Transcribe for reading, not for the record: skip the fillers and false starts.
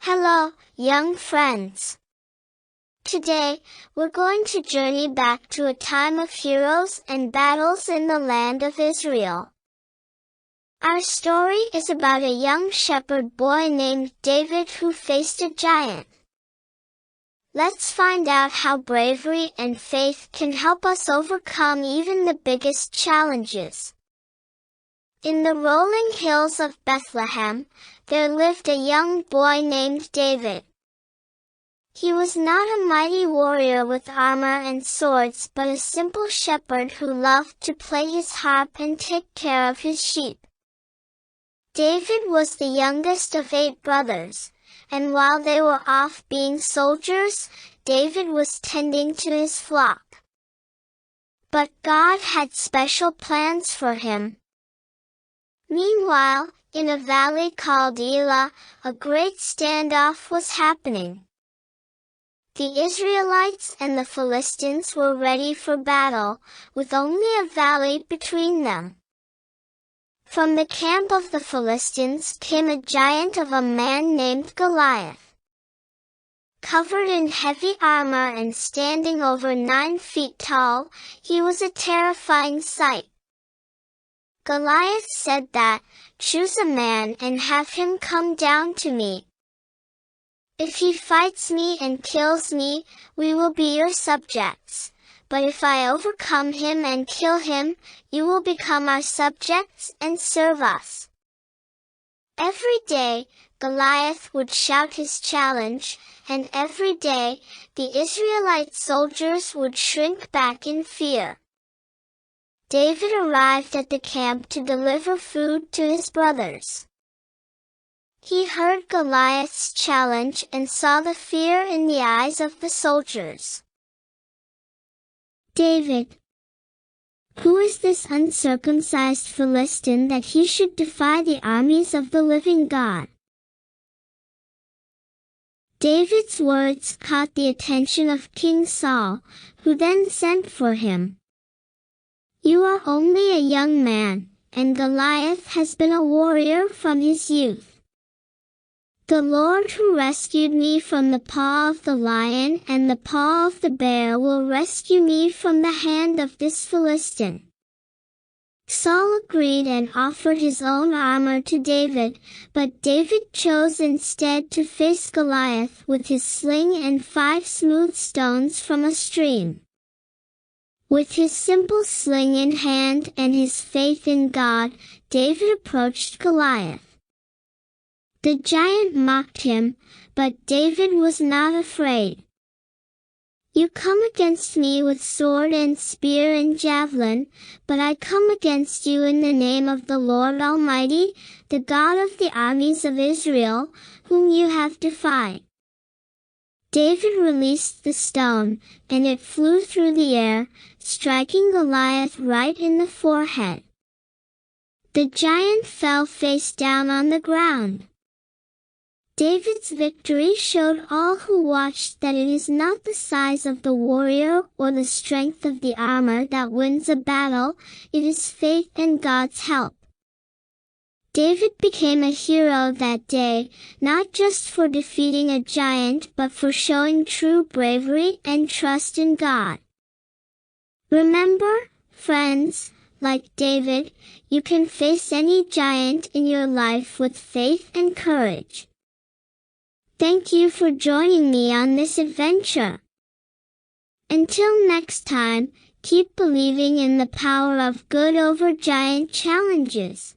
Hello, young friends. Today, we're going to journey back to a time of heroes and battles in the land of Israel. Our story is about a young shepherd boy named David who faced a giant. Let's find out how bravery and faith can help us overcome even the biggest challenges. In the rolling hills of Bethlehem, there lived a young boy named David. He was not a mighty warrior with armor and swords but a simple shepherd who loved to play his harp and take care of his sheep. David was the youngest of 8 brothers, and while they were off being soldiers, David was tending to his flock. But God had special plans for him. Meanwhile, in a valley called Elah, a great standoff was happening. The Israelites and the Philistines were ready for battle, with only a valley between them. From the camp of the Philistines came a giant of a man named Goliath. Covered in heavy armor and standing over 9 feet tall, he was a terrifying sight. Goliath said that, "Choose a man and have him come down to me. If he fights me and kills me, we will be your subjects. But if I overcome him and kill him, you will become our subjects and serve us." Every day, Goliath would shout his challenge, and every day, the Israelite soldiers would shrink back in fear. David arrived at the camp to deliver food to his brothers. He heard Goliath's challenge and saw the fear in the eyes of the soldiers. "David, who is this uncircumcised Philistine that he should defy the armies of the living God?" David's words caught the attention of King Saul, who then sent for him. "You are only a young man, and Goliath has been a warrior from his youth. The Lord who rescued me from the paw of the lion and the paw of the bear will rescue me from the hand of this Philistine." Saul agreed and offered his own armor to David, but David chose instead to face Goliath with his sling and 5 smooth stones from a stream. With his simple sling in hand and his faith in God, David approached Goliath. The giant mocked him, but David was not afraid. "You come against me with sword and spear and javelin, but I come against you in the name of the Lord Almighty, the God of the armies of Israel, whom you have defied." David released the stone, and it flew through the air, striking Goliath right in the forehead. The giant fell face down on the ground. David's victory showed all who watched that it is not the size of the warrior or the strength of the armor that wins a battle, it is faith and God's help. David became a hero that day, not just for defeating a giant but for showing true bravery and trust in God. Remember, friends, like David, you can face any giant in your life with faith and courage. Thank you for joining me on this adventure. Until next time, keep believing in the power of good over giant challenges.